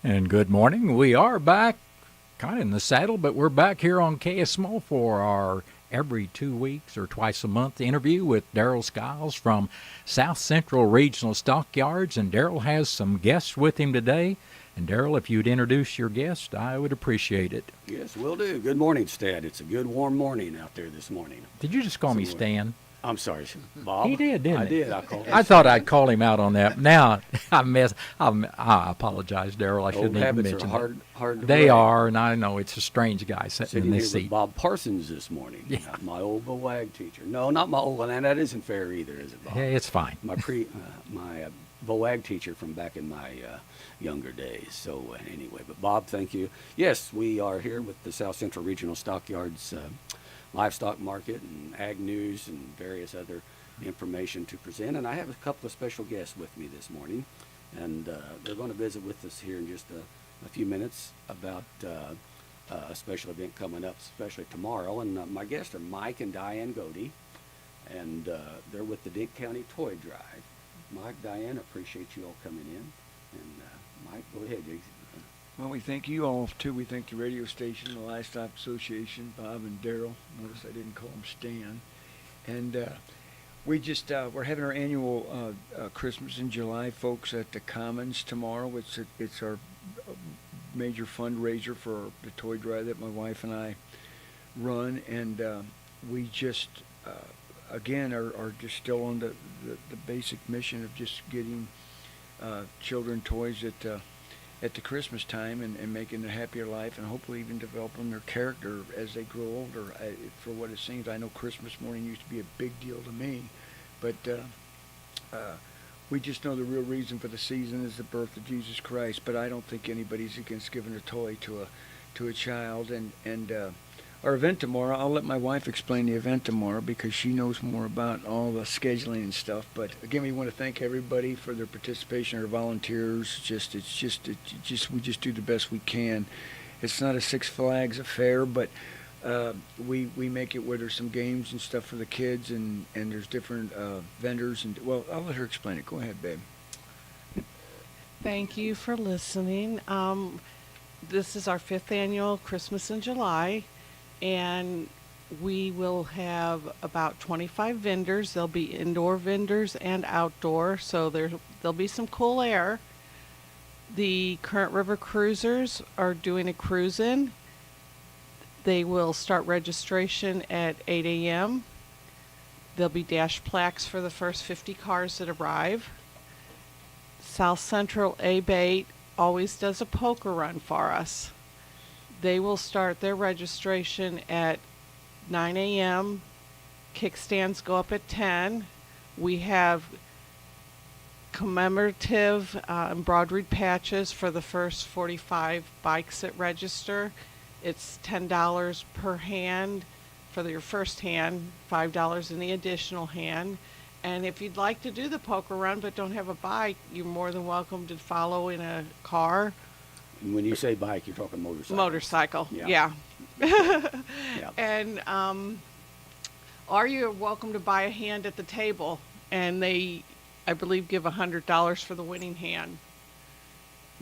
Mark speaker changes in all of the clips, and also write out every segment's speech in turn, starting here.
Speaker 1: And good morning. We are back, kind of in the saddle, but we're back here on KSMO for our every 2 weeks or twice a month interview with Daryl Skiles from South Central Regional Stockyards. And Daryl has some guests with him today. And Daryl, if you'd introduce your guest, I would appreciate it.
Speaker 2: Yes, will do. Good morning, Stan. It's a good warm morning out there this morning.
Speaker 1: Did you just call me Stan?
Speaker 2: I'm sorry, Bob.
Speaker 1: He did, didn't he?
Speaker 2: I did. I called.
Speaker 1: I thought I'd call him out on that. Now I apologize, Daryl. I shouldn't even
Speaker 2: habits
Speaker 1: mention
Speaker 2: are
Speaker 1: it.
Speaker 2: hard to
Speaker 1: They
Speaker 2: break.
Speaker 1: are, and I know it's a strange guy sitting in
Speaker 2: Sitting
Speaker 1: this
Speaker 2: here with
Speaker 1: seat.
Speaker 2: Bob Parsons this morning.
Speaker 1: Yeah.
Speaker 2: My old BOAG teacher. No, not my old one. And that isn't fair either, is it, Bob?
Speaker 1: Yeah, it's fine.
Speaker 2: My BOAG teacher from back in my younger days. So anyway, but Bob, thank you. Yes, we are here with the South Central Regional Stockyards livestock market and ag news and various other information to present. And I have a couple of special guests with me this morning, and they're going to visit with us here in just a few minutes about a special event coming up, especially tomorrow. And my guests are Mike and Diane Godey, and they're with the Dink County Toy Drive. Mike, Diane, appreciate you all coming in. And Mike, go ahead.
Speaker 3: Well, we thank you all, too. We thank the radio station, the Livestock Association, Bob and Daryl. Notice I didn't call them Stan. And we're having our annual Christmas in July, folks, at the Commons tomorrow. It's our major fundraiser for the toy drive that my wife and I run. And we just, again, are just still on the basic mission of just getting children toys at the Christmas time and making a happier life, and hopefully even developing their character as they grow older. For what it seems, I know Christmas morning used to be a big deal to me, but we just know the real reason for the season is the birth of Jesus Christ. But I don't think anybody's against giving a toy to a child. And our event tomorrow, I'll let my wife explain the event tomorrow because she knows more about all the scheduling and stuff. But again, we want to thank everybody for their participation, our volunteers. We just do the best we can. It's not a Six Flags affair, but we make it where there's some games and stuff for the kids, and there's different vendors. And well, I'll let her explain it. Go ahead, babe.
Speaker 4: Thank you for listening. This is our 5th annual Christmas in July. And we will have about 25 vendors. There'll be indoor vendors and outdoor, so there'll be some cool air. The Current River Cruisers are doing a cruise-in. They will start registration at 8 a.m. There'll be dash plaques for the first 50 cars that arrive. South Central A-Bait always does a poker run for us. They will start their registration at 9 a.m. Kickstands go up at 10. We have commemorative embroidered patches for the first 45 bikes that register. It's $10 per hand for your first hand, $5 in the additional hand. And if you'd like to do the poker run but don't have a bike, you're more than welcome to follow in a car.
Speaker 2: When you say bike, you're talking motorcycle.
Speaker 4: Motorcycle, yeah.
Speaker 2: Yeah.
Speaker 4: And or you're welcome to buy a hand at the table, and they, I believe, give $100 for the winning hand.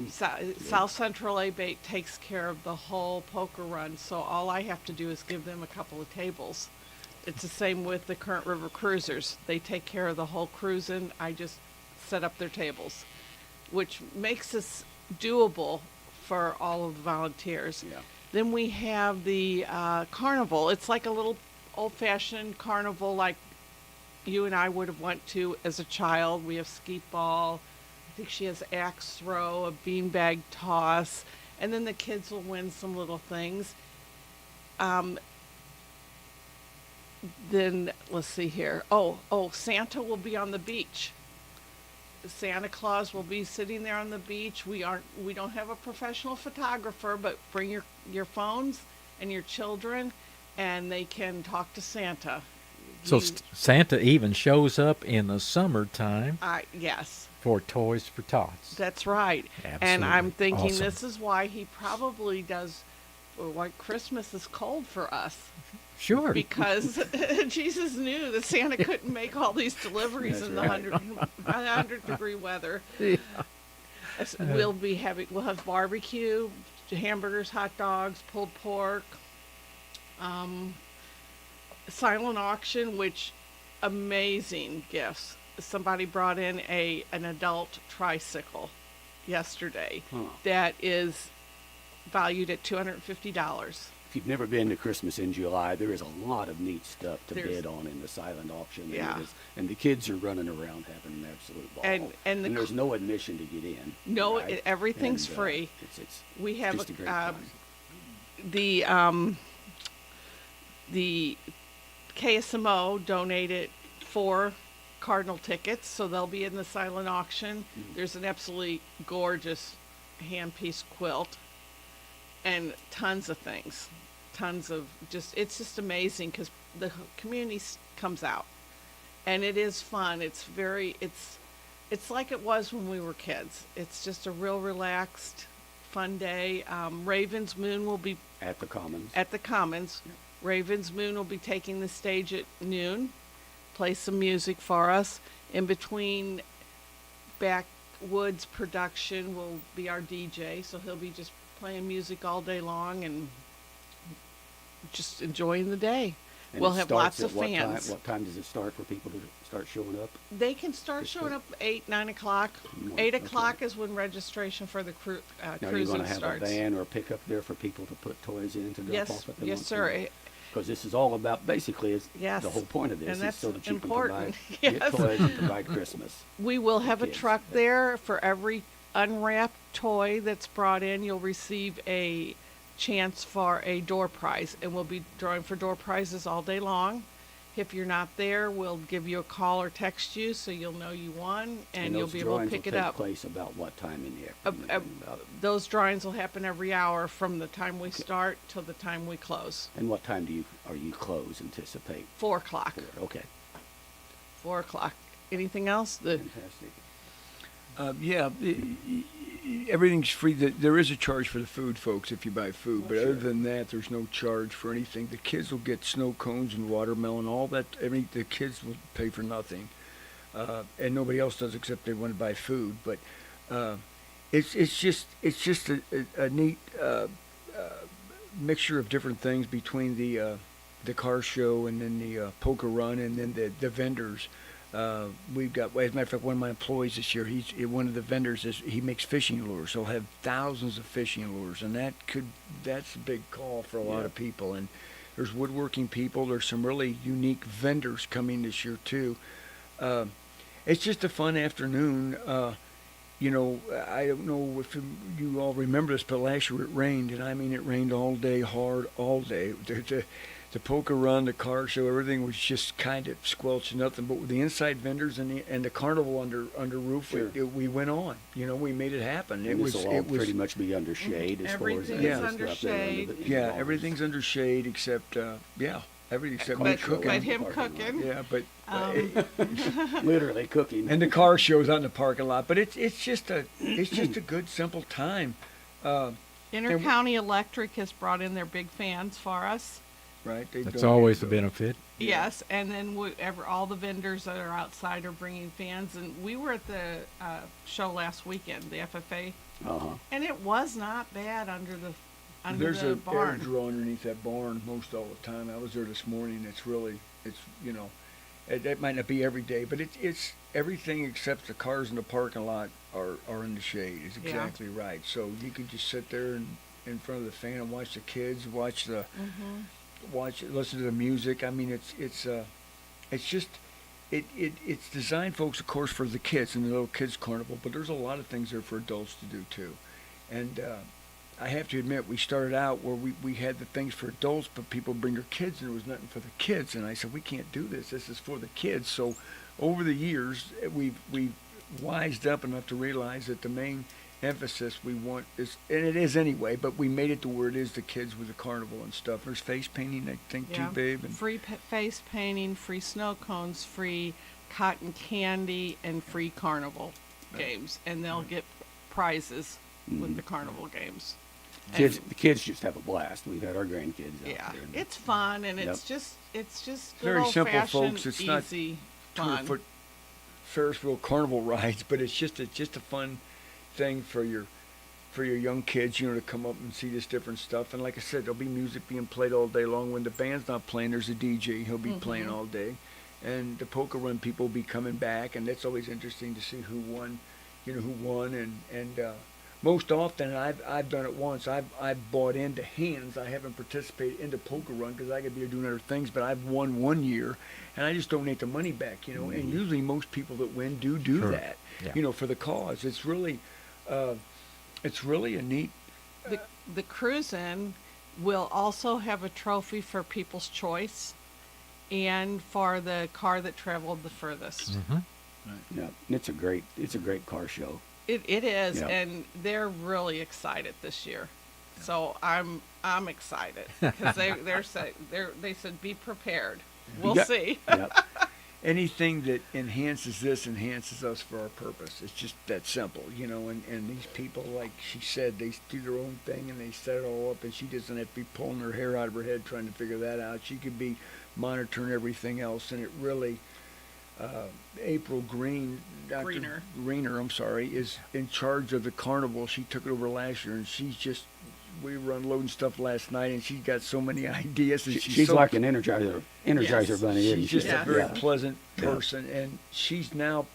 Speaker 4: South Central A-Bait takes care of the whole poker run, so all I have to do is give them a couple of tables. It's the same with the Current River Cruisers. They take care of the whole cruising. I just set up their tables, which makes this doable for all of the volunteers.
Speaker 2: Yeah.
Speaker 4: Then we have the carnival. It's like a little old-fashioned carnival like you and I would have went to as a child. We have skeet ball. I think she has axe throw, a beanbag toss, and then the kids will win some little things. Then let's see here. Oh, Santa will be on the beach. Santa Claus will be sitting there on the beach. We don't have a professional photographer, but bring your phones and your children, and they can talk to Santa.
Speaker 1: So Santa even shows up in the summertime.
Speaker 4: Yes.
Speaker 1: For Toys for Tots.
Speaker 4: That's right.
Speaker 1: Absolutely.
Speaker 4: And I'm thinking
Speaker 1: Awesome.
Speaker 4: This is why he probably does, or why Christmas is cold for us.
Speaker 1: Sure.
Speaker 4: Because Jesus knew that Santa couldn't make all these deliveries
Speaker 2: That's
Speaker 4: in
Speaker 2: right.
Speaker 4: the 100-degree weather.
Speaker 1: Yeah.
Speaker 4: We'll have barbecue, hamburgers, hot dogs, pulled pork, um, silent auction, which amazing gifts. Somebody brought in an adult tricycle yesterday
Speaker 2: Huh.
Speaker 4: that is valued at $250.
Speaker 2: If you've never been to Christmas in July, there is a lot of neat stuff to
Speaker 4: There's-
Speaker 2: bid on in the silent auction. And
Speaker 4: Yeah.
Speaker 2: and the kids are running around having an absolute ball.
Speaker 4: And
Speaker 2: there's no admission to get in.
Speaker 4: No,
Speaker 2: right?
Speaker 4: everything's
Speaker 2: And,
Speaker 4: free.
Speaker 2: It's
Speaker 4: We have
Speaker 2: just a great
Speaker 4: uh,
Speaker 2: time.
Speaker 4: the KSMO donated 4 Cardinal tickets, so they'll be in the silent auction. There's an absolutely gorgeous hand piece quilt and tons of things. It's just amazing because the community comes out and it is fun. It's like it was when we were kids. It's just a real relaxed, fun day. Raven's Moon will be
Speaker 2: At the Commons.
Speaker 4: at the Commons. Raven's Moon will be taking the stage at noon, play some music for us. In between Backwoods production will be our DJ, so he'll be just playing music all day long and just enjoying the day.
Speaker 2: And
Speaker 4: We'll
Speaker 2: it
Speaker 4: have
Speaker 2: starts
Speaker 4: lots
Speaker 2: at
Speaker 4: of
Speaker 2: what
Speaker 4: fans.
Speaker 2: What time does it start for people to start showing up?
Speaker 4: They can start
Speaker 2: Just
Speaker 4: showing
Speaker 2: for-
Speaker 4: up 8, 9 o'clock.
Speaker 2: Mm,
Speaker 4: 8
Speaker 2: okay.
Speaker 4: o'clock is when registration for the
Speaker 2: Now, are you going
Speaker 4: cruising
Speaker 2: to have
Speaker 4: starts.
Speaker 2: a van or a pickup there for people to put toys in to drop
Speaker 4: Yes,
Speaker 2: off at the
Speaker 4: yes, sir.
Speaker 2: Because this is all about, basically,
Speaker 4: Yes.
Speaker 2: the whole point of this
Speaker 4: And
Speaker 2: is
Speaker 4: that's
Speaker 2: so that you
Speaker 4: important.
Speaker 2: can
Speaker 4: Yes.
Speaker 2: get toys and provide Christmas.
Speaker 4: We will have a
Speaker 2: kids.
Speaker 4: truck there for every unwrapped toy that's brought in. You'll receive a chance for a door prize, and we'll be drawing for door prizes all day long. If you're not there, we'll give you a call or text you so you'll know you won, and you'll
Speaker 2: those
Speaker 4: be able to
Speaker 2: drawings
Speaker 4: pick
Speaker 2: will
Speaker 4: it
Speaker 2: take
Speaker 4: up.
Speaker 2: place about what time in the afternoon? About-
Speaker 4: Those drawings will happen every hour from the time we start till the time we close.
Speaker 2: and what time are you close, anticipate?
Speaker 4: 4 o'clock.
Speaker 2: Okay,
Speaker 4: 4 o'clock. Anything else?
Speaker 2: fantastic.
Speaker 3: Everything's free. There is a charge for the food, folks, if you buy food.
Speaker 2: Oh,
Speaker 3: But
Speaker 2: sure.
Speaker 3: other than that, there's no charge for anything. The kids will get snow cones and watermelon, all that. The kids will pay for nothing, and nobody else does except they want to buy food. But it's just a neat mixture of different things between the car show and then the poker run and then the vendors. We've got, as a matter of fact, one of my employees this year, one of the vendors he makes fishing lures. He'll have thousands of fishing lures, and that's a big call for a lot
Speaker 2: Yeah.
Speaker 3: of people. And there's woodworking people. There's some really unique vendors coming this year too. It's just a fun afternoon. I don't know if you all remember this, but last year it rained, and I mean it rained all day, hard, all day. The poker run, the car show, everything was just kind of squelched, nothing. But with the inside vendors and the carnival under roof,
Speaker 2: Sure.
Speaker 3: we went on. We made it happen.
Speaker 2: And this will all pretty much be under shade as far as
Speaker 4: Everything
Speaker 3: is
Speaker 2: the
Speaker 4: under
Speaker 2: stuff there
Speaker 4: shade.
Speaker 2: the
Speaker 3: yeah,
Speaker 2: bars.
Speaker 3: everything's under shade except everything except me
Speaker 4: But,
Speaker 3: cooking.
Speaker 4: but him
Speaker 2: Parking lot.
Speaker 4: cooking.
Speaker 3: Yeah, but
Speaker 2: Literally cooking.
Speaker 3: and the car shows out in the parking lot. But it's just a good simple time.
Speaker 4: Intercounty Electric has brought in their big fans for us.
Speaker 3: Right? They
Speaker 1: That's
Speaker 3: donate
Speaker 1: always a
Speaker 3: those.
Speaker 1: benefit.
Speaker 4: Yes, and then all the vendors that are outside are bringing fans. And we were at the show last weekend, the FFA,
Speaker 2: Uh-huh.
Speaker 4: and it was not bad under
Speaker 3: There's
Speaker 4: the
Speaker 3: a air
Speaker 4: barn.
Speaker 3: draw underneath that barn most all the time. I was there this morning. It might not be every day, but it's everything except the cars in the parking lot are in the shade. Is
Speaker 4: Yeah.
Speaker 3: exactly right. So you can just sit there in front of the fan and watch the kids, listen to the music. I mean, it's designed, folks, of course, for the kids and the little kids carnival. But there's a lot of things there for adults to do too, and I have to admit, we started out where we had the things for adults, but people bring their kids, and there was nothing for the kids. And I said, we can't do this. This is for the kids. So over the years, we've wised up enough to realize that the main emphasis we want is, and it is anyway, but we made it to where it is the kids with the carnival and stuff. There's face painting, I think, too, babe. And
Speaker 4: Free face painting, free snow cones, free cotton candy, and free carnival games. And they'll get prizes with the carnival games. And-
Speaker 2: The kids just have a blast. We've had our grandkids out
Speaker 4: yeah,
Speaker 2: there.
Speaker 4: it's fun, and
Speaker 2: Yep.
Speaker 4: it's just
Speaker 3: Very
Speaker 4: good
Speaker 3: simple,
Speaker 4: old-fashioned,
Speaker 3: folks. It's not
Speaker 4: easy fun.
Speaker 3: 200-foot Ferris wheel carnival rides, but it's just a fun, thing for your young kids, you know, to come up and see this different stuff. And like I said, there'll be music being played all day long. When the band's not playing, there's a DJ. He'll be playing all day. And the poker run people will be coming back, and that's always interesting to see who won, and most often, I've done it once. I've bought into hands. I haven't participated in the poker run because I could be doing other things. But I've won one year, and I just donate the money back. You know, and usually most people that win do
Speaker 1: Sure.
Speaker 3: that.
Speaker 1: Yeah.
Speaker 3: You know, for the cause. It's really a neat.
Speaker 4: The cruise-in will also have a trophy for People's Choice and for the car that traveled the furthest.
Speaker 2: Yeah, and it's a great car show.
Speaker 4: It is,
Speaker 2: Yeah.
Speaker 4: and they're really excited this year. So I'm excited because they said be prepared. We'll
Speaker 2: Yeah.
Speaker 4: see.
Speaker 2: Yep.
Speaker 3: Anything that enhances this enhances us for our purpose. It's just that simple, you know. And these people, like she said, they do their own thing and they set it all up, and she doesn't have to be pulling her hair out of her head trying to figure that out. She could be monitoring everything else, and it really. April Greener, I'm sorry, is in charge of the carnival. She took it over last year, and we were unloading stuff last night, and she's got so many ideas. And
Speaker 2: She's
Speaker 3: so,
Speaker 2: like an energizer
Speaker 4: Yes.
Speaker 2: bunny, isn't
Speaker 3: she's
Speaker 2: she?
Speaker 3: just
Speaker 4: Yeah.
Speaker 3: a very
Speaker 2: Yeah.
Speaker 3: pleasant
Speaker 2: Yeah.
Speaker 3: person, and she's now,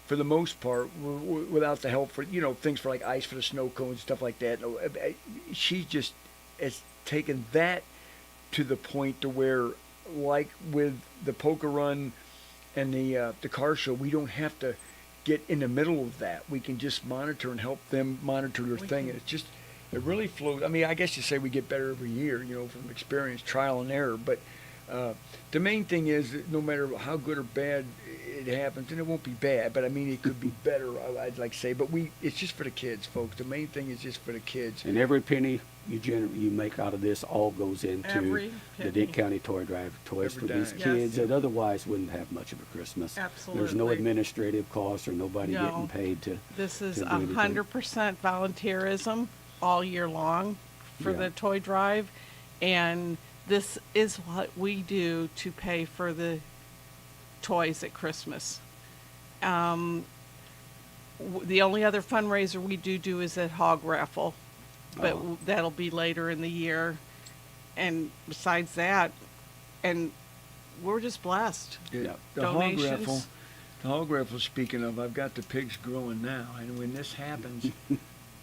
Speaker 3: for the most part, without the help for things for like ice for the snow cones, stuff like that. She just has taken that to the point to where, like with the poker run and the car show, we don't have to get in the middle of that. We can just monitor and help them monitor their thing, and it really flows. I mean, I guess you say we get better every year, from experience, trial and error. But the main thing is that no matter how good or bad it happens, and it won't be bad, but I mean it could be better. I'd like to say, but it's just for the kids, folks. The main thing is just for the kids.
Speaker 2: And every penny you make out of this all goes into
Speaker 4: Every
Speaker 2: the
Speaker 4: penny.
Speaker 2: Dent County Toy Drive toys
Speaker 3: Every
Speaker 2: for these
Speaker 3: dime.
Speaker 2: kids
Speaker 4: Yes.
Speaker 2: that otherwise wouldn't have much of a Christmas. There's no
Speaker 4: Absolutely.
Speaker 2: administrative costs or nobody
Speaker 4: No.
Speaker 2: getting paid to.
Speaker 4: This is
Speaker 2: to do anything.
Speaker 4: 100% volunteerism all year long for
Speaker 2: Yeah.
Speaker 4: the toy drive, and this is what we do to pay for the toys at Christmas. The only other fundraiser we do is that hog raffle, but
Speaker 2: Oh.
Speaker 4: that'll be later in the year. And besides that, and we're just blessed.
Speaker 2: Yeah.
Speaker 3: The hog
Speaker 4: Donations.
Speaker 3: raffle. The hog raffle. Speaking of, I've got the pigs growing now, and when this happens,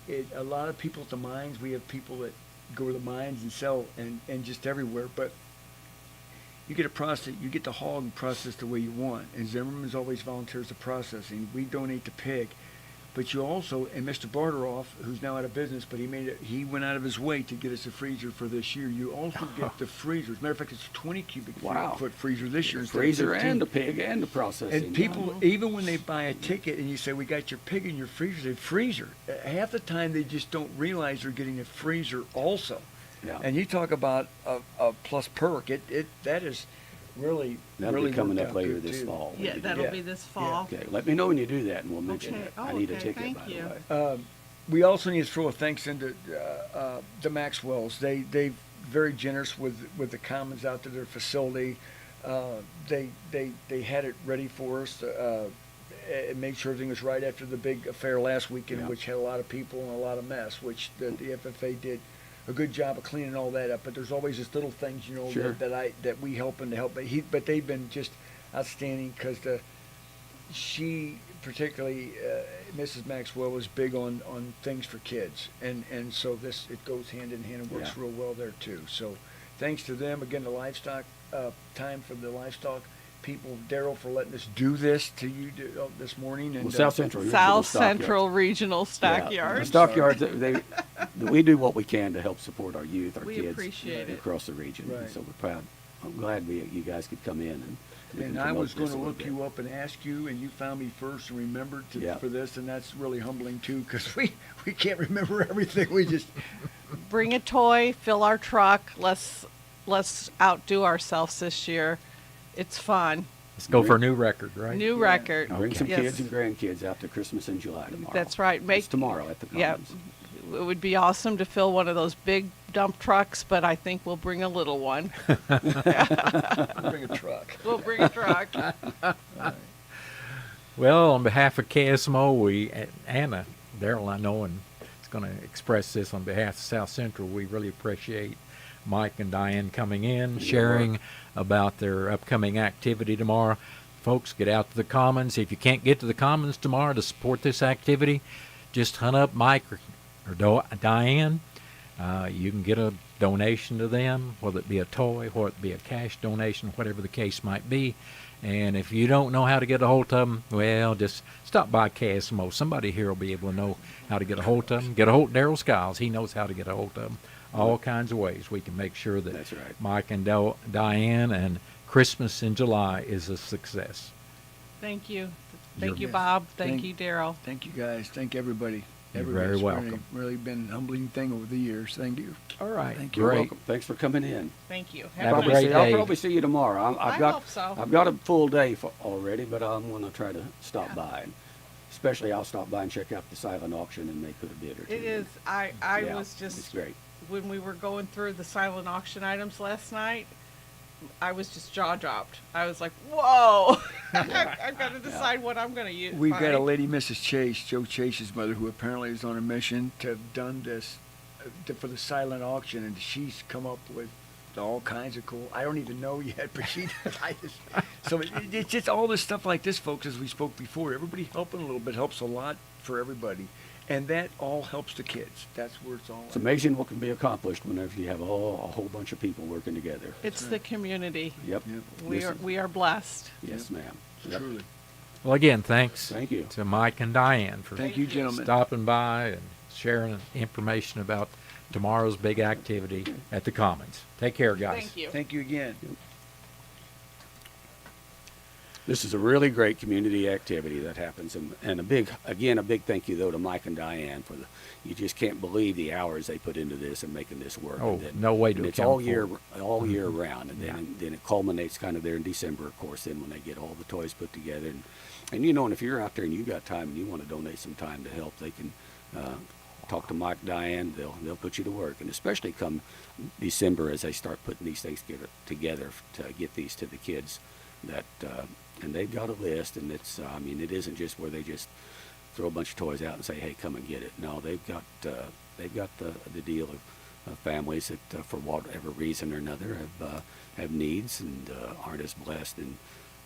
Speaker 3: a lot of people at the mines. We have people that go to the mines and sell, and just everywhere. But you get the hog processed the way you want. And Zimmerman's always volunteers the processing. We donate the pig. But you also, and Mr. Barteroff, who's now out of business, but he went out of his way to get us a freezer for this year. You also get the freezers. Matter of fact, it's a 20 cubic
Speaker 2: Wow.
Speaker 3: foot freezer this year instead of
Speaker 2: Freezer
Speaker 3: 15.
Speaker 2: and the pig and the processing.
Speaker 3: And people, even when they buy a ticket and you say, we got your pig in your freezer, they freezer. Half the time they just don't realize they're getting a freezer also.
Speaker 2: Yeah.
Speaker 3: And you talk about a plus perk, that is really,
Speaker 2: That'll
Speaker 3: really
Speaker 2: be coming
Speaker 3: worked
Speaker 2: up
Speaker 3: out
Speaker 2: later
Speaker 3: good,
Speaker 2: this
Speaker 3: too.
Speaker 2: fall. when
Speaker 4: Yeah,
Speaker 2: you do
Speaker 4: that'll
Speaker 2: that.
Speaker 4: be this fall.
Speaker 2: Okay, let me know when you do that, and we'll mention
Speaker 4: Okay.
Speaker 2: it.
Speaker 4: Oh,
Speaker 2: I need a
Speaker 4: okay,
Speaker 2: ticket,
Speaker 4: thank
Speaker 2: by
Speaker 4: you.
Speaker 2: the way.
Speaker 3: We also need to throw a thanks into the Maxwells. They very generous with the commons out to their facility. They had it ready for us. And made sure everything was right after the big affair last weekend,
Speaker 2: Yeah.
Speaker 3: which had a lot of people and a lot of mess. Which the FFA did a good job of cleaning all that up. But there's always just little things,
Speaker 2: Sure.
Speaker 3: that we helping to help. But they've been just outstanding because she particularly Mrs. Maxwell was big on things for kids, and so it goes hand in hand and works
Speaker 2: Yeah.
Speaker 3: real well there too. So thanks to them again. The livestock time for the livestock people, Daryl, for letting us do this to you this morning. And
Speaker 2: Well, South Central.
Speaker 4: South
Speaker 2: Stockyards.
Speaker 4: Central Regional
Speaker 2: Yeah,
Speaker 4: Stockyard.
Speaker 2: the stockyards. We do what we can to help support our youth, our
Speaker 4: We
Speaker 2: kids
Speaker 4: appreciate it.
Speaker 2: across the region. And
Speaker 3: Right.
Speaker 2: so we're proud. I'm glad you guys could come in and. we
Speaker 3: And
Speaker 2: can
Speaker 3: I
Speaker 2: promote
Speaker 3: was going
Speaker 2: this
Speaker 3: to
Speaker 2: a little
Speaker 3: look
Speaker 2: bit.
Speaker 3: you up and ask you, and you found me first and remembered
Speaker 2: Yeah.
Speaker 3: for this, and that's really humbling too, because we can't remember everything. We just
Speaker 4: Bring a toy, fill our truck. Let's outdo ourselves this year. It's fun.
Speaker 1: Let's go for a new record, right?
Speaker 4: New
Speaker 3: Yeah.
Speaker 4: record.
Speaker 2: Bring some
Speaker 4: Yes.
Speaker 2: kids and grandkids out to Christmas in July tomorrow.
Speaker 4: That's right.
Speaker 2: It's tomorrow at the
Speaker 4: Yeah,
Speaker 2: Commons.
Speaker 4: it would be awesome to fill one of those big dump trucks, but I think we'll bring a little one.
Speaker 3: bring a truck.
Speaker 4: We'll bring a truck.
Speaker 1: Well, on behalf of KSMO, Anna, Daryl, I know, and is going to express this on behalf of South Central. We really appreciate Mike and Diane coming in, sharing about their upcoming activity tomorrow. Folks, get out to the Commons. If you can't get to the Commons tomorrow to support this activity, just hunt up Mike or Diane. You can get a donation to them, whether it be a toy, whether it be a cash donation, whatever the case might be. And if you don't know how to get a hold of them, well, just stop by KSMO. Somebody here will be able to know how to get a hold of them. Get a hold of Daryl Skiles. He knows how to get a hold of them. All kinds of ways we can make sure that
Speaker 2: That's right.
Speaker 1: Mike and Diane and Christmas in July is a success.
Speaker 4: Thank you.
Speaker 1: You're-
Speaker 4: Thank you, Bob. Thank
Speaker 3: Thank-
Speaker 4: you, Daryl.
Speaker 3: Thank you guys. Thank everybody.
Speaker 1: You're
Speaker 3: Everybody.
Speaker 1: very
Speaker 3: It's
Speaker 1: welcome.
Speaker 3: Really been a humbling thing over the years. Thank you.
Speaker 1: All right.
Speaker 3: Thank
Speaker 2: You're
Speaker 1: Great.
Speaker 2: welcome. Thanks for coming in.
Speaker 4: Thank you.
Speaker 1: Have a
Speaker 2: Probably
Speaker 1: great
Speaker 2: I'll
Speaker 1: day.
Speaker 2: probably see you tomorrow.
Speaker 4: I
Speaker 2: got,
Speaker 4: hope so.
Speaker 2: I've got a full day already, but I'm going to try to stop by. And especially, I'll stop by and check out the silent auction and may put a bid or two.
Speaker 4: It
Speaker 2: in.
Speaker 4: is. I
Speaker 2: Yeah,
Speaker 4: was
Speaker 2: It's
Speaker 4: just,
Speaker 2: great.
Speaker 4: when we were going through the silent auction items last night, I was just jaw dropped. I was like, whoa. I've got to decide what I'm going to use.
Speaker 3: We've got a
Speaker 4: buy.
Speaker 3: lady, Mrs. Chase, Joe Chase's mother, who apparently is on a mission to have done this for the silent auction, and she's come up with all kinds of cool. I don't even know yet, but she. So it's just all this stuff like this, folks. As we spoke before, everybody helping a little bit helps a lot for everybody, and that all helps the kids. That's where it's all.
Speaker 2: It's amazing what can be accomplished whenever you have a whole bunch of people working together.
Speaker 4: It's the community.
Speaker 2: Yep.
Speaker 3: Yep.
Speaker 4: We are blessed.
Speaker 2: Yes, ma'am. Yep.
Speaker 3: Truly.
Speaker 1: Well, again, thanks
Speaker 2: Thank you.
Speaker 1: to Mike and Diane for
Speaker 3: Thank you, gentlemen.
Speaker 1: stopping by and sharing information about tomorrow's big activity at the Commons. Take care, guys.
Speaker 4: Thank you.
Speaker 3: Thank you again.
Speaker 2: This is a really great community activity that happens, and a big thank you though to Mike and Diane for the. You just can't believe the hours they put into this and making this work.
Speaker 1: Oh,
Speaker 2: and then,
Speaker 1: no way to
Speaker 2: and it's
Speaker 1: account
Speaker 2: all
Speaker 1: for
Speaker 2: year,
Speaker 1: it.
Speaker 2: all year round, and
Speaker 1: Yeah.
Speaker 2: then it culminates kind of there in December, of course. Then when they get all the toys put together, and you know, and if you're out there and you got time and you want to donate some time to help, they can talk to Mike, Diane. They'll put you to work, and especially come December as they start putting these things together to get these to the kids. That and they've got a list, and it's I mean, it isn't just where they just throw a bunch of toys out and say, hey, come and get it. No, they've got the deal of families that for whatever reason or another have needs and aren't as blessed and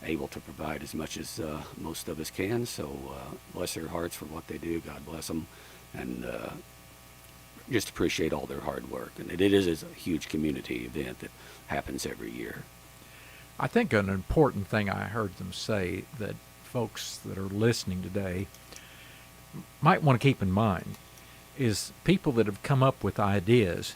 Speaker 2: able to provide as much as most of us can. So bless their hearts for what they do. God bless them, and just appreciate all their hard work. And it is a huge community event that happens every year.
Speaker 1: I think an important thing I heard them say that folks that are listening today might want to keep in mind is people that have come up with ideas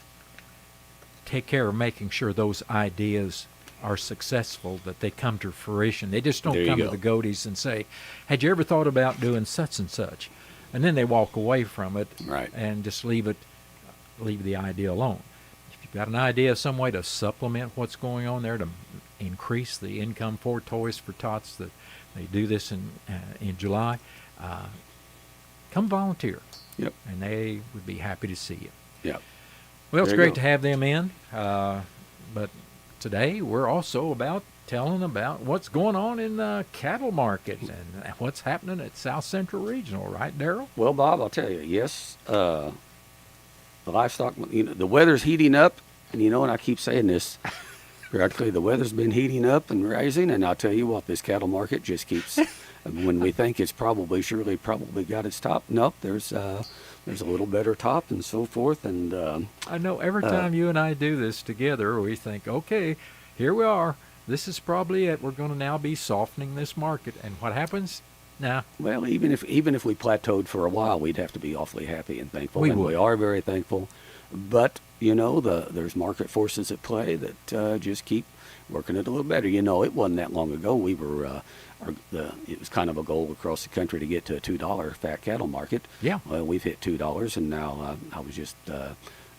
Speaker 1: take care of making sure those ideas are successful, that they come to fruition. They just don't
Speaker 2: There you
Speaker 1: come to
Speaker 2: go.
Speaker 1: the Goaties and say, had you ever thought about doing such and such? And then they walk away from it
Speaker 2: Right.
Speaker 1: and just leave the idea alone. If you've got an idea of some way to supplement what's going on there to increase the income for Toys for Tots, that they do this in July, come volunteer,
Speaker 2: Yep.
Speaker 1: and they would be happy to see you.
Speaker 2: Yep.
Speaker 1: Well, it's
Speaker 2: There you
Speaker 1: great
Speaker 2: go.
Speaker 1: to have them in, but today we're also telling about what's going on in the cattle market and what's happening at South Central Regional, right, Daryl?
Speaker 2: Well, Bob, I'll tell you, yes, the livestock, the weather's heating up, and and I keep saying this, periodically, the weather's been heating up and rising, and I'll tell you what, this cattle market just keeps, when we think it's probably got its top, nope, there's a little better top and so forth, and
Speaker 1: I know every time you and I do this together, we think, okay, here we are. This is probably it. We're going to now be softening this market. And what happens? Nah,
Speaker 2: well, even if we plateaued for a while, we'd have to be awfully happy and thankful,
Speaker 1: We
Speaker 2: and
Speaker 1: would.
Speaker 2: we are very thankful. But there's market forces at play that just keep working it a little better. It wasn't that long ago we were it was kind of a goal across the country to get to a $2 fat cattle market.
Speaker 1: Yeah.
Speaker 2: Well, we've hit $2, and now I was just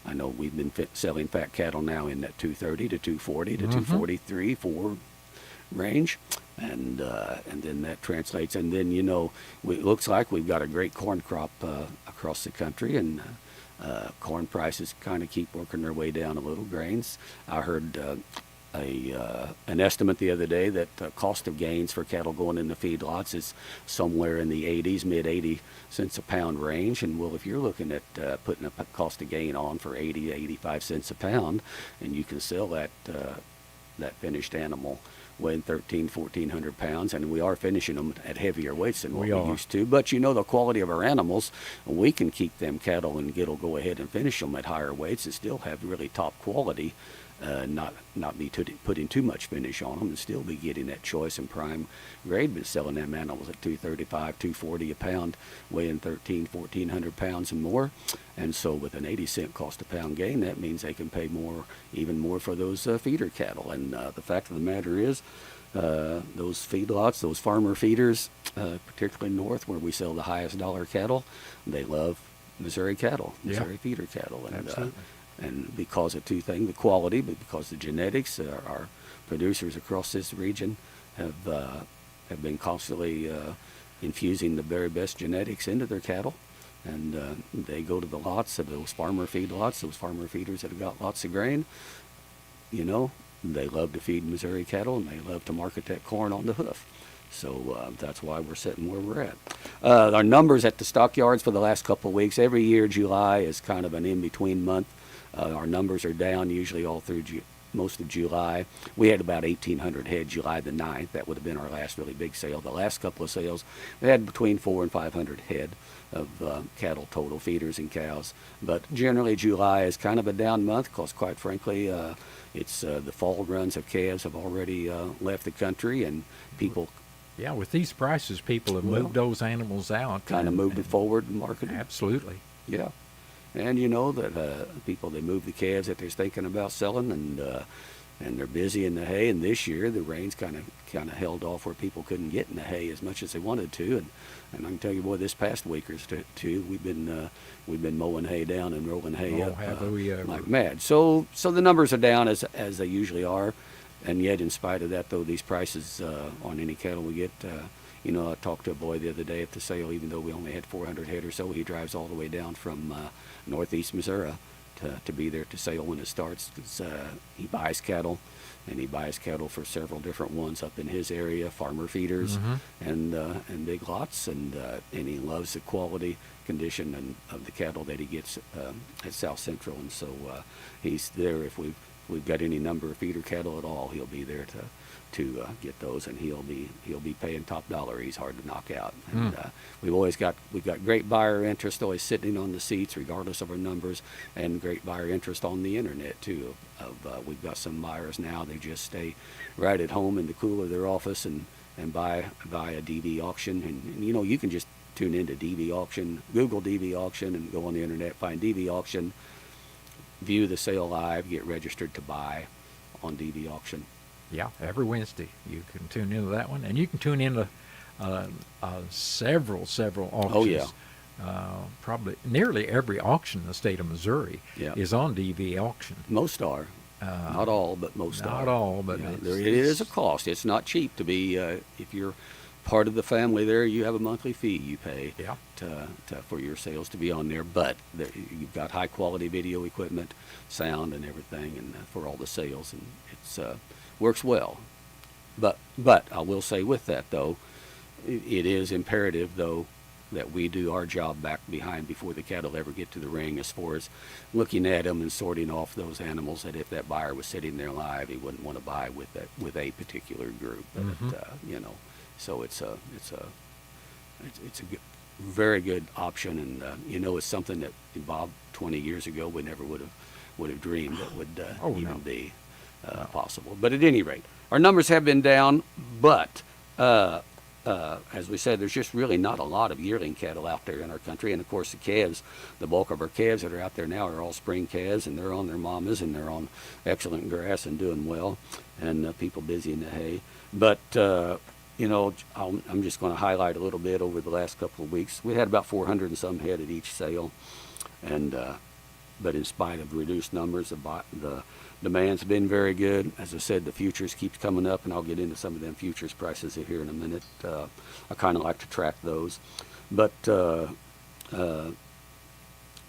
Speaker 2: I know we've been selling fat cattle now in that 230 to 240 to 243 4 range, and then that translates, and then it looks like we've got a great corn crop across the country, and corn prices kind of keep working their way down a little. Grains, I heard an estimate the other day that cost of gains for cattle going into feedlots is somewhere in the 80s, mid 80 cents a pound range. And well, if you're looking at putting a cost of gain on for 80 to 85 cents a pound, and you can sell that finished animal weighing 1,400 pounds, and we are finishing them at heavier weights than what we used to. But you know, the quality of our animals, we can keep them cattle and go ahead and finish them at higher weights and still have really top quality. Not be putting too much finish on them and still be getting that choice and prime grade, but selling them animals at $235, $240 a pound, weighing 1,400 pounds and more. And so with an 80-cent cost a pound gain, that means they can pay more, even more for those feeder cattle. And the fact of the matter is, those feedlots, those farmer feeders, particularly north where we sell the highest dollar cattle, they love Missouri cattle, Missouri feeder cattle. And,
Speaker 1: absolutely.
Speaker 2: And because of two things, the quality, but because the genetics, our producers across this region have been constantly infusing the very best genetics into their cattle. And they go to the lots of those farmer feed lots, those farmer feeders that have got lots of grain. You know, they love to feed Missouri cattle, and they love to market that corn on the hoof. So that's why we're sitting where we're at. Our numbers at the stockyards for the last couple of weeks, every year July is kind of an in-between month. Our numbers are down usually all through most of July. We had about 1,800 head July the 9th. That would have been our last really big sale. The last couple of sales, we had between 400 and 500 head of cattle total, feeders and cows. But generally July is kind of a down month because, quite frankly, it's the fall runs of calves have already left the country, and people...
Speaker 1: Yeah, with these prices, people have moved those animals out.
Speaker 2: Kind of moved it forward and marketed.
Speaker 1: Absolutely.
Speaker 2: Yeah. And you know that people, they move the calves that they're thinking about selling, and they're busy in the hay. And this year the rains kind of held off where people couldn't get in the hay as much as they wanted to. And I can tell you, boy, this past week or two, we've been mowing hay down and rolling hay up like mad. So the numbers are down as they usually are. And yet, in spite of that, though, these prices on any cattle we get, you know, I talked to a boy the other day at the sale, even though we only had 400 head or so, he drives all the way down from northeast Missouri to be there to sale when it starts, because he buys cattle, and he buys cattle for several different ones up in his area, farmer feeders and big lots, and he loves the quality, condition of the cattle that he gets at South Central. And so he's there. If we've got any number of feeder cattle at all, he'll be there to get those, and he'll be paying top dollar. He's hard to knock out. And we've got great buyer interest always sitting on the seats regardless of our numbers, and great buyer interest on the internet too. We've got some buyers now, they just stay right at home in the cool of their office and buy a DV auction, and you know, you can just tune into DV auction, Google DV auction, and go on the internet, find DV auction, view the sale live, get registered to buy on DV auction.
Speaker 1: Yeah, every Wednesday you can tune into that one, and you can tune into several auctions.
Speaker 2: Oh yeah.
Speaker 1: Probably nearly every auction in the state of Missouri is on DV auction.
Speaker 2: Most are. Not all, but most are.
Speaker 1: Not all, but
Speaker 2: yeah, it is a cost. It's not cheap to be, if you're part of the family there, you have a monthly fee you pay for your sales to be on there. But you've got high quality video equipment, sound and everything, and for all the sales, and it's works well. But I will say with that though, it is imperative though that we do our job back behind before the cattle ever get to the ring, as far as looking at them and sorting off those animals that if that buyer was sitting there live, he wouldn't want to buy with a particular group. But, you know, so it's a very good option, and you know, it's something that Bob 20 years ago we never would have dreamed that would be possible. But at any rate, our numbers have been down, but as we said, there's just really not a lot of yearling cattle out there in our country. And of course the calves, the bulk of our calves that are out there now are all spring calves, and they're on their mamas, and they're on excellent grass and doing well, and people busy in the hay. But you know, I'm just going to highlight a little bit over the last couple of weeks. We had about 400 and some head at each sale, and but in spite of reduced numbers, the demand's been very good. As I said, the futures keeps coming up, and I'll get into some of them futures prices here in a minute. I kind of like to track those. But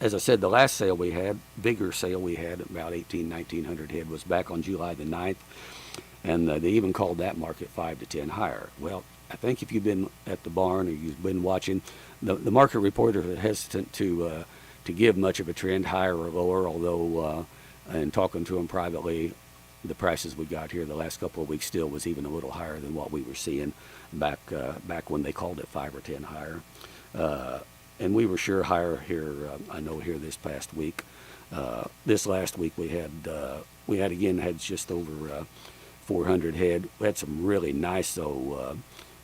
Speaker 2: as I said, the last sale we had, bigger sale we had, about 1900 head, was back on July the 9th. And they even called that market 5 to 10 higher. Well, I think if you've been at the barn or you've been watching, the market reporter is hesitant to give much of a trend, higher or lower, although in talking to them privately, the prices we got here the last couple of weeks still was even a little higher than what we were seeing back when they called it 5 or 10 higher. And we were sure higher here, I know here this past week. This last week we had just over 400 head. We had some really nice, though,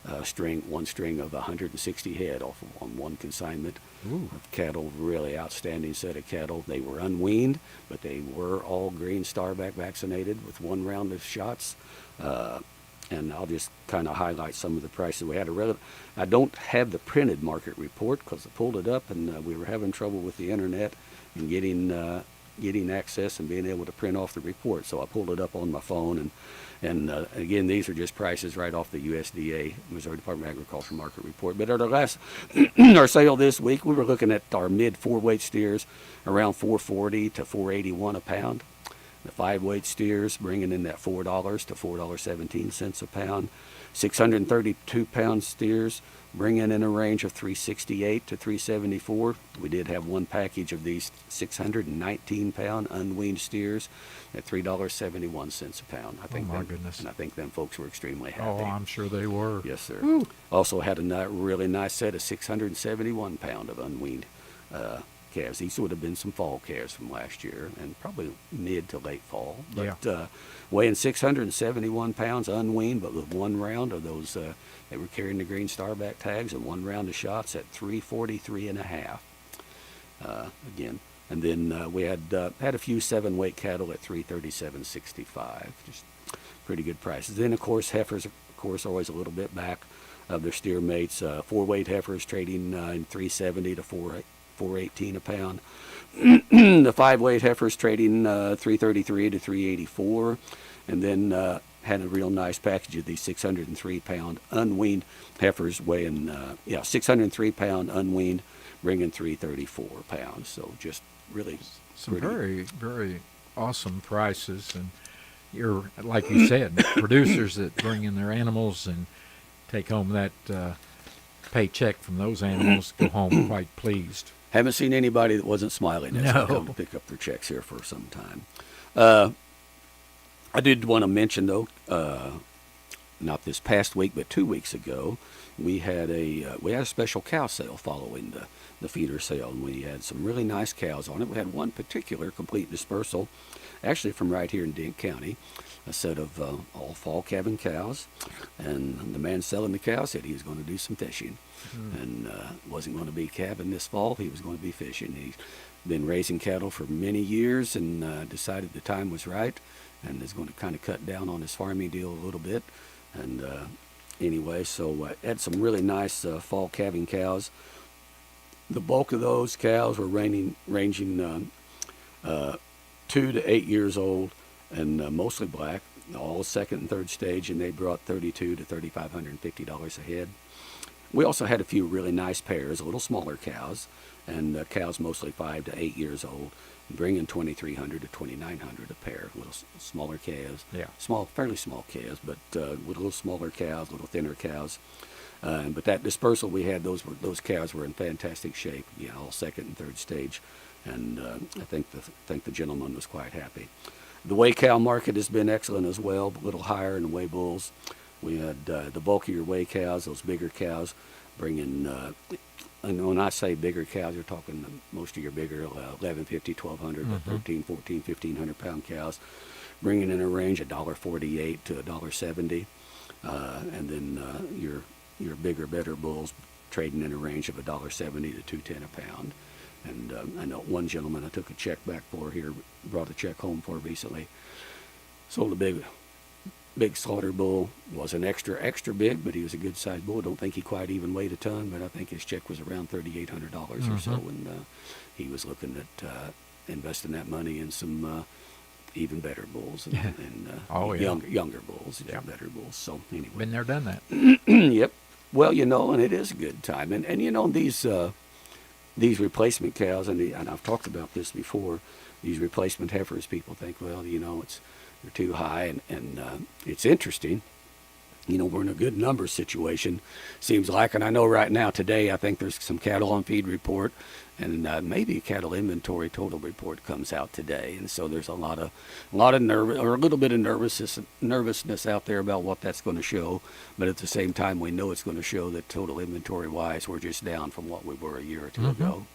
Speaker 2: one string of 160 head off of on one consignment.
Speaker 1: Ooh.
Speaker 2: Of cattle, really outstanding set of cattle. They were unweaned, but they were all green starback vaccinated with one round of shots. And I'll just kind of highlight some of the prices we had. I don't have the printed market report because I pulled it up and we were having trouble with the internet and getting access and being able to print off the report. So I pulled it up on my phone, and again, these are just prices right off the USDA, Missouri Department of Agriculture market report. But at our last our sale this week, we were looking at our mid 4-weight steers around 440 to 481 a pound. The 5-weight steers bringing in that $4 to $4.17 a pound. 632-pound steers bringing in a range of 368 to 374. We did have one package of these 619-pound unweaned steers at $3.71 a pound. I think
Speaker 1: goodness.
Speaker 2: And I think them folks were extremely happy.
Speaker 1: Oh, I'm sure they were.
Speaker 2: Yes, sir.
Speaker 1: Woo.
Speaker 2: Also had a really nice set of 671-pound of unweaned calves. These would have been some fall calves from last year, and probably mid to late fall. But weighing 671 pounds unweaned, but with one round of those, they were carrying the green starback tags and one round of shots at 343 and a half. Again, and then we had a few 7-weight cattle at 337.65. Just pretty good prices. Then of course heifers, always a little bit back of their steer mates. 4-weight heifers trading in 370 to 418 a pound. The 5-weight heifers trading 333 to 384, and then had a real nice package of these 603-pound unweaned heifers weighing 603-pound unweaned, bringing 334 pounds. So just really
Speaker 1: Some
Speaker 2: pretty.
Speaker 1: very, very awesome prices, and you're, like you said, producers that bring in their animals and take home that paycheck from those animals go home quite pleased.
Speaker 2: Haven't seen anybody that wasn't smiling as
Speaker 1: No.
Speaker 2: they come to pick up their checks here for some time. I did want to mention, though, not this past week, but 2 weeks ago, we had a special cow sale following the feeder sale, and we had some really nice cows on it. We had one particular complete dispersal, actually from right here in Dent County, a set of all fall calving cows, and the man selling the cow said he was going to do some fishing, and wasn't going to be calving this fall. He was going to be fishing. He's been raising cattle for many years and decided the time was right, and is going to kind of cut down on his farming deal a little bit. And anyway, so had some really nice fall calving cows. The bulk of those cows were ranging 2 to 8 years old, and mostly black, all second and third stage, and they brought $3,200 to $3,550 a head. We also had a few really nice pairs, a little smaller cows, and cows mostly 5 to 8 years old, bringing $2,300 to $2,900 a pair. Little smaller calves, fairly small calves, but with little smaller cows, little thinner cows. But that dispersal we had, those cows were in fantastic shape, all second and third stage, and I think the gentleman was quite happy. The weigh cow market has been excellent as well, a little higher in the weigh bulls. We had the bulkier weigh cows, those bigger cows, bringing, and when I say bigger cows, you're talking most of your bigger 1,150, 1,200, 13, 14, 1,500 pound cows, bringing in a range of $1.48 to $1.70, and then your bigger, better bulls trading in a range of $1.70 to $2.10 a pound. And I know one gentleman I took a check back for here, brought a check home for recently, sold a big slaughter bull. Wasn't extra big, but he was a good sized bull. Don't think he quite even weighed a ton, but I think his check was around $3,800 or so, and he was looking at investing that money in some even better bulls and younger bulls, better bulls. So anyway,
Speaker 1: Been there, done that.
Speaker 2: Yep. Well, and it is a good time, and these these replacement cows, and I've talked about this before, these replacement heifers, people think, well, they're too high, and it's interesting. We're in a good numbers situation, seems like, and I know right now today I think there's some cattle on feed report, and maybe a cattle inventory total report comes out today, and so there's a lot of nervous, or a little bit of nervousness out there about what that's going to show, but at the same time we know it's going to show that total inventory wise we're just down from what we were a year or two ago,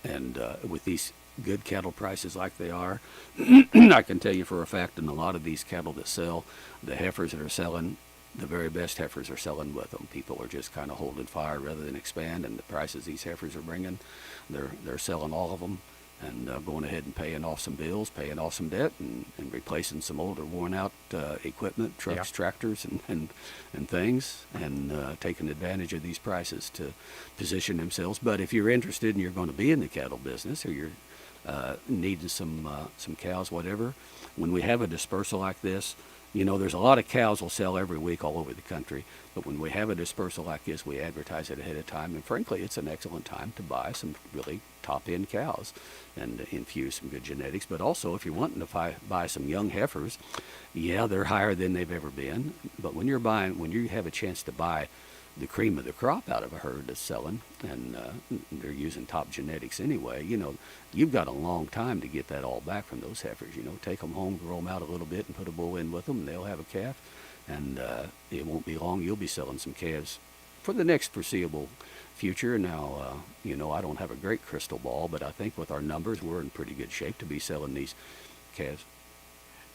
Speaker 2: and with these good cattle prices like they are, I can tell you for a fact, in a lot of these cattle that sell, the heifers that are selling, the very best heifers are selling with them. People are just kind of holding fire rather than expand, and the prices these heifers are bringing, they're selling all of them and going ahead and paying off some bills, paying off some debt, and replacing some older worn out equipment, trucks, tractors, and things, and taking advantage of these prices to position themselves. But if you're interested and you're going to be in the cattle business, or you're needing some cows, whatever, when we have a dispersal like this, there's a lot of cows will sell every week all over the country, but when we have a dispersal like this, we advertise it ahead of time, and frankly, it's an excellent time to buy some really top-end cows and infuse some good genetics. But also, if you're wanting to buy some young heifers, yeah, they're higher than they've ever been, but when you have a chance to buy the cream of the crop out of a herd that's selling, and they're using top genetics anyway, you've got a long time to get that all back from those heifers. Take them home, grow them out a little bit, and put a bull in with them, and they'll have a calf, and it won't be long. You'll be selling some calves for the next foreseeable future. Now, I don't have a great crystal ball, but I think with our numbers, we're in pretty good shape to be selling these calves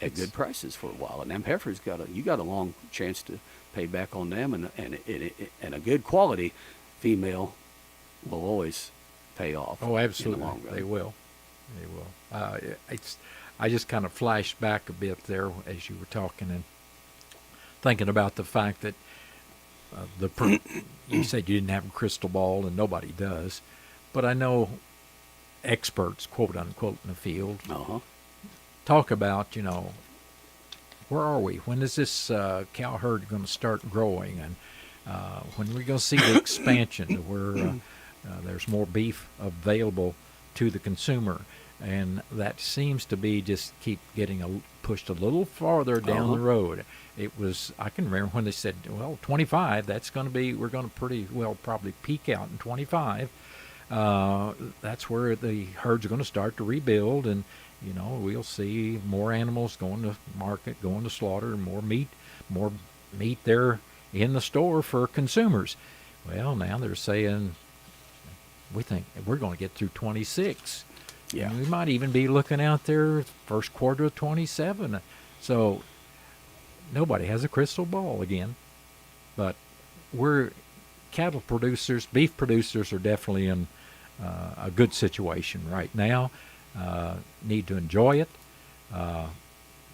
Speaker 2: at good prices for a while. And them heifers you got a long chance to pay back on them, and a good quality female will always pay off.
Speaker 1: Oh, absolutely,
Speaker 2: in the long run.
Speaker 1: They will. I just kind of flashed back a bit there as you were talking, and thinking about the fact that you said you didn't have a crystal ball, and nobody does, but I know experts, quote unquote, in the field talk about, where are we? When is this cow herd going to start growing? And when are we going to see the expansion to where there's more beef available to the consumer? And that seems to be just keep getting pushed a little farther down the road. I can remember when they said, well, 25, we're going to pretty well probably peak out in 25. That's where the herds are going to start to rebuild, and we'll see more animals going to market, going to slaughter, and more meat there in the store for consumers. Well, now they're saying we think we're going to get through 26.
Speaker 2: Yeah.
Speaker 1: And we might even be looking out there first quarter of 27. So nobody has a crystal ball again. But cattle producers, beef producers are definitely in a good situation right now. Need to enjoy it,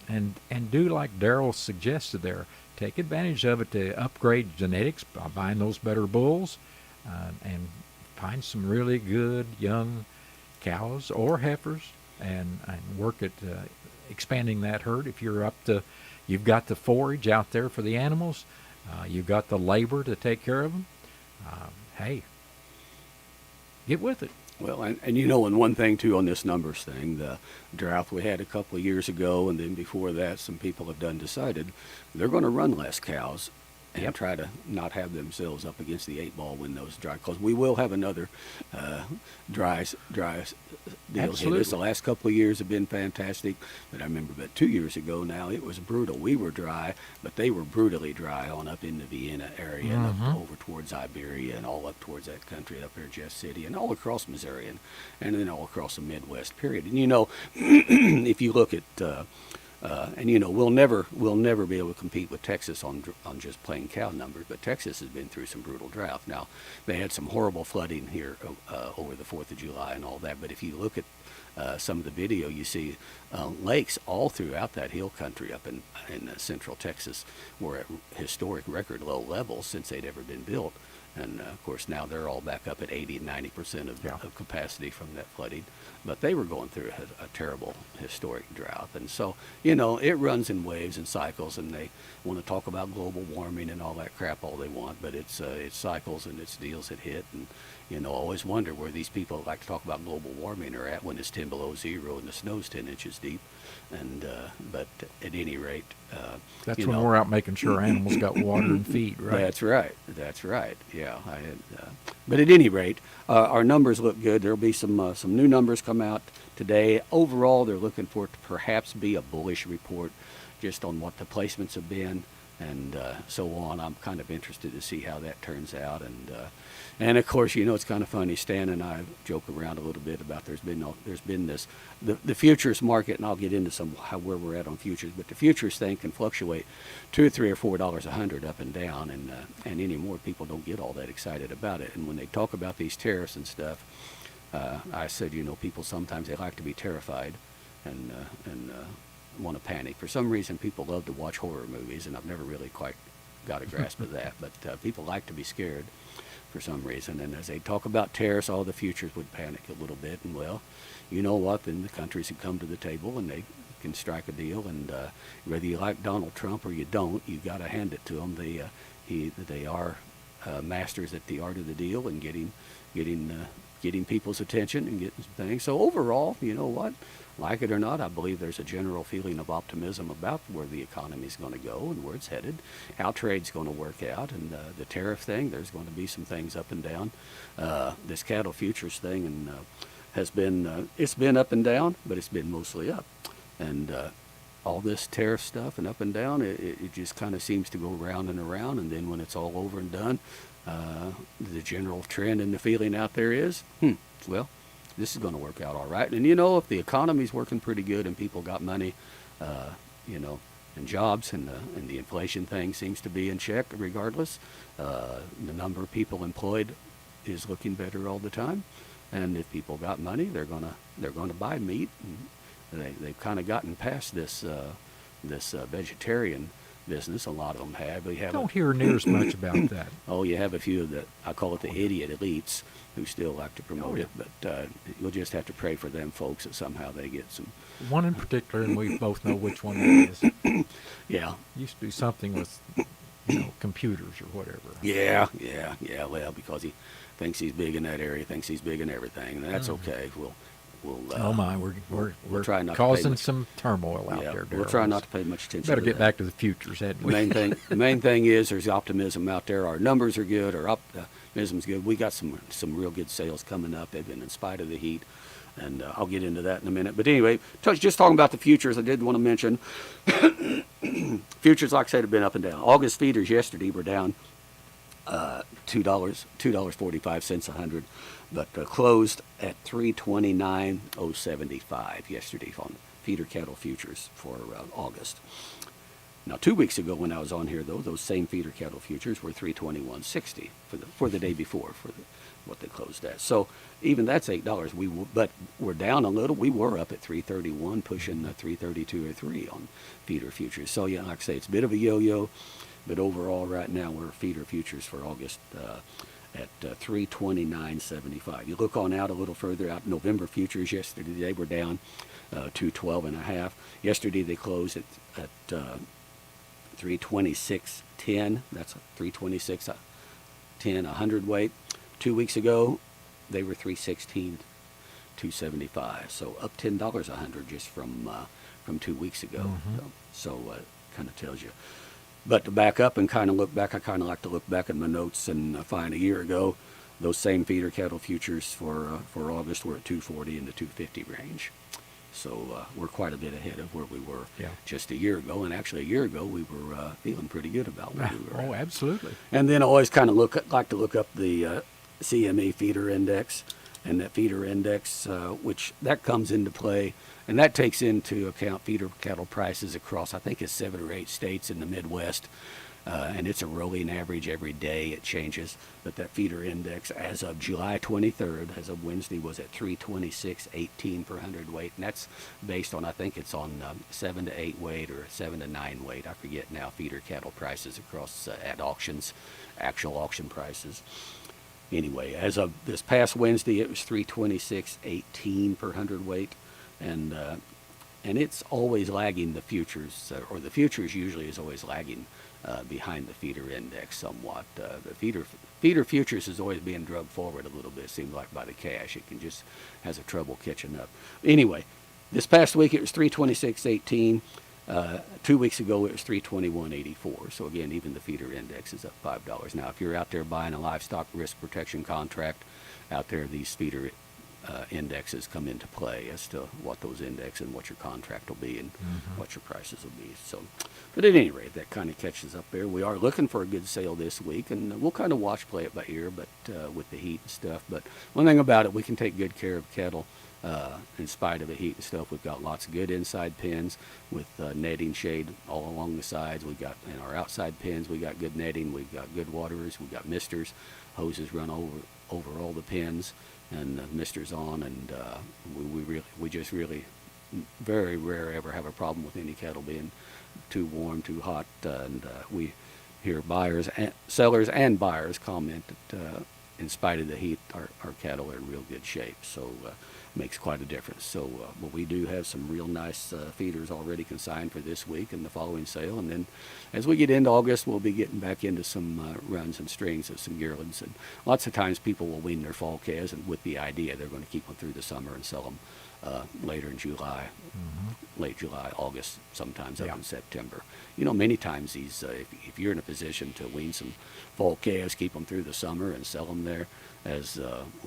Speaker 1: and do like Darrell suggested there. Take advantage of it to upgrade genetics by buying those better bulls, and find some really good young cows or heifers, and work at expanding that herd. If you've got the forage out there for the animals, you've got the labor to take care of them. Hey, get with it.
Speaker 2: Well, and one thing too on this numbers thing, the drought we had a couple of years ago, and then before that, some people have decided they're going to run less cows and try to not have themselves up against the 8-ball when those dry, because we will have another dry deal.
Speaker 1: Absolutely.
Speaker 2: The last couple of years have been fantastic, but I remember about 2 years ago now, it was brutal. We were dry, but they were brutally dry on up in the Vienna area, and up over towards Iberia, and all up towards that country up there, Jeff City, and all across Missouri, and then all across the Midwest, period. And if you look at we'll never be able to compete with Texas on just plain cow numbers, but Texas has been through some brutal drought. Now, they had some horrible flooding here over the 4th of July and all that, but if you look at some of the video, you see lakes all throughout that hill country up in central Texas were at historic record low levels since they'd ever been built. And of course now they're all back up at 80 and 90%
Speaker 1: Yeah.
Speaker 2: of capacity from that flooding. But they were going through a terrible historic drought. And so, you know, it runs in waves and cycles, and they want to talk about global warming and all that crap all they want, but it's cycles and it's deals that hit. And, you know, I always wonder where these people that like to talk about global warming are at when it's 10 below zero and the snow's 10 inches deep. And, but at any rate,
Speaker 1: That's
Speaker 2: you
Speaker 1: when
Speaker 2: know,
Speaker 1: we're out making sure animals got water and feed, right?
Speaker 2: That's right. That's right. Yeah. But at any rate, our numbers look good. There'll be some new numbers come out today. Overall, they're looking for it to perhaps be a bullish report, just on what the placements have been and so on. I'm kind of interested to see how that turns out. And of course, you know, it's kind of funny. Stan and I joke around a little bit about there's been this the futures market, and I'll get into where we're at on futures. But the futures thing can fluctuate $2 or $3 or $4 a hundred up and down, and anymore people don't get all that excited about it. And when they talk about these tariffs and stuff, I said, you know, people sometimes they like to be terrified and want to panic. For some reason, people love to watch horror movies, and I've never really quite got a grasp of that. But people like to be scared for some reason. And as they talk about tariffs, all the futures would panic a little bit. And well, you know what? Then the countries would come to the table and they can strike a deal. And whether you like Donald Trump or you don't, you got to hand it to them. They are masters at the art of the deal and getting people's attention and getting some things. So overall, you know what? Like it or not, I believe there's a general feeling of optimism about where the economy is going to go and where it's headed, how trade's going to work out, and the tariff thing. There's going to be some things up and down. This cattle futures thing and has been it's been up and down, but it's been mostly up. And all this tariff stuff and up and down, it just kind of seems to go round and around. And then when it's all over and done, the general trend and the feeling out there is, well, this is going to work out all right. And, you know, if the economy's working pretty good and people got money, you know, and jobs and the inflation thing seems to be in check regardless, the number of people employed is looking better all the time. And if people got money, they're gonna buy meat. And they've kind of gotten past this vegetarian business. A lot of them have.
Speaker 1: Don't hear near as much about that.
Speaker 2: Oh, you have a few of the, I call it the idiot elites, who still like to promote it, but you'll just have to pray for them folks that somehow they get some.
Speaker 1: One in particular, and we both know which one that is.
Speaker 2: Yeah.
Speaker 1: Used to be something with, you know, computers or whatever.
Speaker 2: Yeah. Well, because he thinks he's big in that area, thinks he's big in everything, and that's okay. We'll
Speaker 1: Oh my, we're
Speaker 2: try not to pay
Speaker 1: causing
Speaker 2: much-
Speaker 1: some turmoil out
Speaker 2: yeah,
Speaker 1: there.
Speaker 2: we'll
Speaker 1: Daryl.
Speaker 2: try not to pay much attention.
Speaker 1: Better
Speaker 2: to
Speaker 1: get
Speaker 2: that.
Speaker 1: back to the futures, hadn't we?
Speaker 2: The main thing is there's optimism out there. Our numbers are good. Our optimism's good. We got some real good sales coming up, even in spite of the heat. And I'll get into that in a minute. But anyway, just talking about the futures, I did want to mention futures, like I said, have been up and down. August feeders yesterday were down $2.45 a hundred, but closed at 329.075 yesterday on feeder cattle futures for August. Now, 2 weeks ago when I was on here, though, those same feeder cattle futures were 321.60 for the day before what they closed at. So even that's $8. But we're down a little. We were up at 331, pushing 332 or 3 on feeder futures. So yeah, like I say, it's a bit of a yo-yo. But overall, right now, we're feeder futures for August at 329.75. You look on out a little further out, November futures yesterday, they were down 212.5. Yesterday, they closed at 326.10. That's 326.10 a hundredweight. 2 weeks ago, they were 316.275. So up $10 a hundred just from 2 weeks ago.
Speaker 1: Mm-hmm.
Speaker 2: So kind of tells you. But to back up and kind of look back, I kind of like to look back at my notes and find a year ago, those same feeder cattle futures for August were at 240 in the 250 range. So we're quite a bit ahead of where we were just a year ago. And actually a year ago, we were feeling pretty good about where we were
Speaker 1: Oh,
Speaker 2: at.
Speaker 1: absolutely.
Speaker 2: And then I always kind of like to look up the CME feeder index, and that feeder index, which that comes into play, and that takes into account feeder cattle prices across, I think it's 7 or 8 states in the Midwest. and it's a rolling average every day. It changes, but that feeder index as of July 23rd, as of Wednesday, was at 326.18 per hundredweight, and that's based on, I think it's on 7 to 8 weight or 7 to 9 weight. I forget now. Feeder cattle prices across at auctions, actual auction prices. Anyway, as of this past Wednesday, it was 326.18 per hundredweight, and it's always lagging the futures, or the futures usually is always lagging behind the feeder index somewhat. The feeder futures is always being drugged forward a little bit, it seems like, by the cash. It can just has a trouble catching up. Anyway, this past week it was 326.18. 2 weeks ago it was 321.84. So again, even the feeder index is up $5. Now, if you're out there buying a livestock risk protection contract, out there these feeder indexes come into play as to what those index and what your contract will be and what your prices will be. So, but at any rate, that kind of catches up there. We are looking for a good sale this week, and we'll kind of play it by ear, but with the heat and stuff. But one thing about it, we can take good care of cattle. In spite of the heat and stuff, we've got lots of good inside pens with netting shade all along the sides. We got in our outside pens, we got good netting, we've got good waterers, we've got misters, hoses run over all the pens, and misters on, and we just really very rare ever have a problem with any cattle being too warm, too hot, and we hear sellers and buyers comment that in spite of the heat, our cattle are in real good shape. So makes quite a difference. So but we do have some real nice feeders already consigned for this week and the following sale. And then as we get into August, we'll be getting back into some runs and strings of some yearlings. And lots of times people will wean their fall calves and with the idea they're going to keep them through the summer and sell them later in July, late July, August, sometimes up in September. You know, many times these, if you're in a position to wean some fall calves, keep them through the summer and sell them there as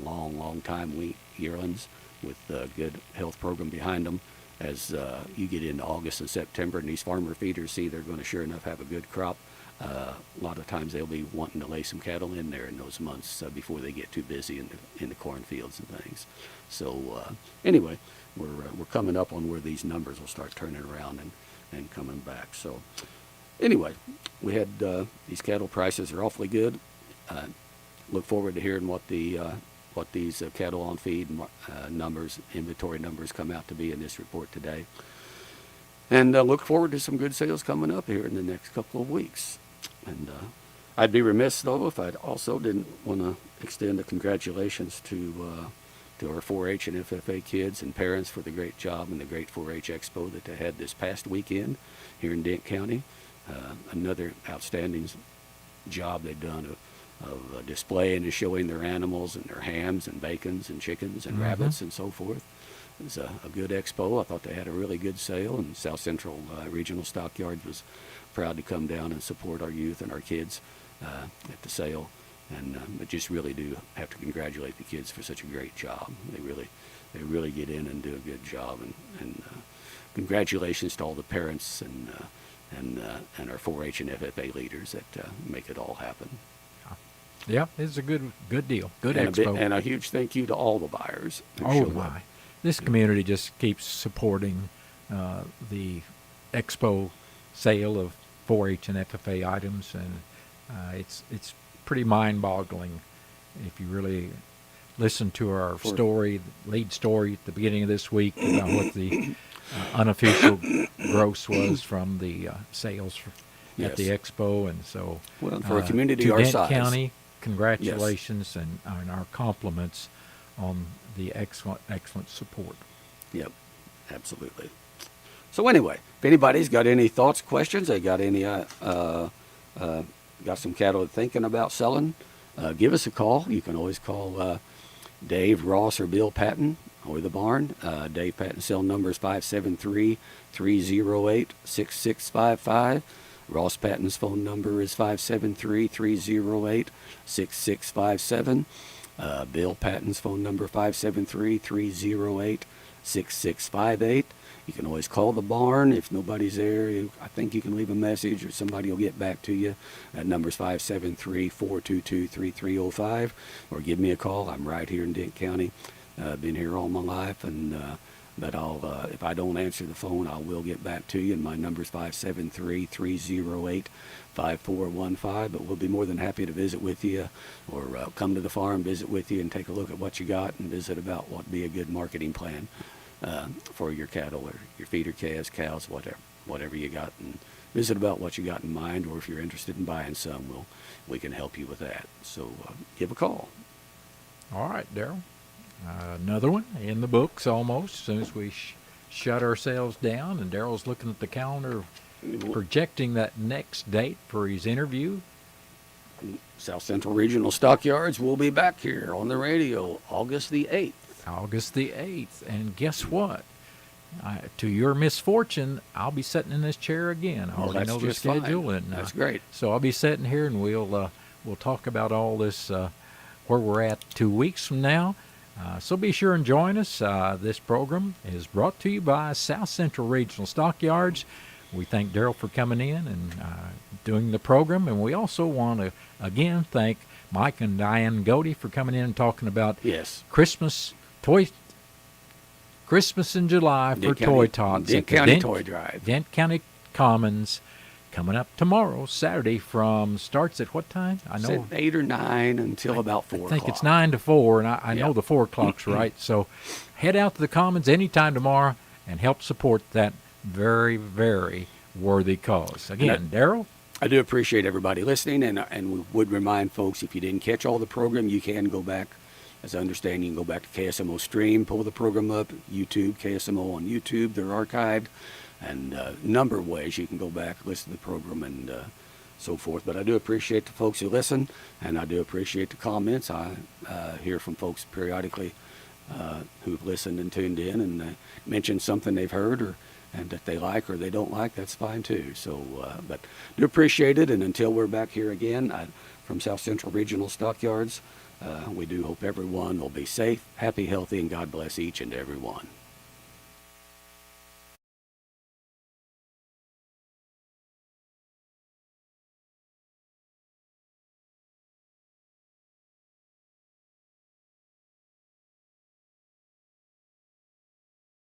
Speaker 2: long time yearlings with a good health program behind them, as you get into August and September and these farmer feeders see they're going to sure enough have a good crop, a lot of times they'll be wanting to lay some cattle in there in those months before they get too busy in the cornfields and things. So anyway, we're coming up on where these numbers will start turning around and coming back. So anyway, we had these cattle prices are awfully good. Look forward to hearing what these cattle on feed numbers, inventory numbers come out to be in this report today. And look forward to some good sales coming up here in the next couple of weeks. And I'd be remiss, though, if I also didn't want to extend a congratulations to our 4-H and FFA kids and parents for the great job and the great 4-H Expo that they had this past weekend here in Dent County. Another outstanding job they've done of displaying and showing their animals and their hams and bacons and chickens and rabbits and so forth. It was a good expo. I thought they had a really good sale, and South Central Regional Stockyards was proud to come down and support our youth and our kids at the sale. And I just really do have to congratulate the kids for such a great job. They really get in and do a good job. And congratulations to all the parents and our 4-H and FFA leaders that make it all happen.
Speaker 1: Yeah, it's a good deal. Good
Speaker 2: and
Speaker 1: expo.
Speaker 2: And a huge thank you to all the buyers.
Speaker 1: Oh my! This community just keeps supporting the expo sale of 4-H and FFA items, and it's pretty mind-boggling if you really listen to our lead story at the beginning of this week about what the unofficial gross was from the sales at the expo. And so
Speaker 2: for a community
Speaker 1: to
Speaker 2: our
Speaker 1: Dent
Speaker 2: size,
Speaker 1: County, congratulations and our compliments on the excellent support.
Speaker 2: Yep, absolutely. So anyway, if anybody's got any thoughts, questions, they got any got some cattle thinking about selling, give us a call. You can always call Dave, Ross, or Bill Patton, or the barn. Dave Patton's cell number is 573-308-6655. Ross Patton's phone number is 573-308-6657. Bill Patton's phone number 573-308-6658. You can always call the barn. If nobody's there, I think you can leave a message or somebody will get back to you. That number's 573-422-3305. Or give me a call. I'm right here in Dent County. Been here all my life, and But if I don't answer the phone, I will get back to you. And my number is 573-308-5415. But we'll be more than happy to visit with you, or come to the farm, visit with you, and take a look at what you got, and visit about what would be a good marketing plan for your cattle or your feeder calves, cows, whatever you got, and visit about what you got in mind. Or if you're interested in buying some, we can help you with that. So give a call.
Speaker 1: All right, Daryl. Another one in the books almost. As soon as we shut ourselves down, and Daryl's looking at the calendar, projecting that next date for his interview.
Speaker 2: South Central Regional Stockyards will be back here on the radio August the 8th.
Speaker 1: August the 8th. And guess what? To your misfortune, I'll be sitting in this chair again. I already know the schedule.
Speaker 2: Fine.
Speaker 1: And
Speaker 2: that's great.
Speaker 1: So I'll be sitting here, and we'll talk about all this, where we're at 2 weeks from now. So be sure and join us. This program is brought to you by South Central Regional Stockyards. We thank Daryl for coming in and doing the program. And we also want to, again, thank Mike and Diane Godey for coming in and talking about Christmas in July for Toy Tots.
Speaker 2: Dent County Toy Drive.
Speaker 1: Dent County Commons. Coming up tomorrow, Saturday, starts at what time? I know
Speaker 2: 8 or 9 until about 4 o'clock.
Speaker 1: I think it's 9 to 4, and I know the 4 o'clock's right. So head out to the Commons anytime tomorrow and help support that very, very worthy cause. Again, Daryl?
Speaker 2: I do appreciate everybody listening, and we would remind folks, if you didn't catch all the program, you can go back. As I understand, you can go back to KSMO Stream, pull the program up, YouTube, KSMO on YouTube. They're archived. And a number of ways you can go back, listen to the program, and so forth. But I do appreciate the folks who listen, and I do appreciate the comments. I hear from folks periodically who've listened and tuned in and mentioned something they've heard and that they like or they don't like. That's fine too. So, but do appreciate it. And until we're back here again from South Central Regional Stockyards, we do hope everyone will be safe, happy, healthy, and God bless each and every one.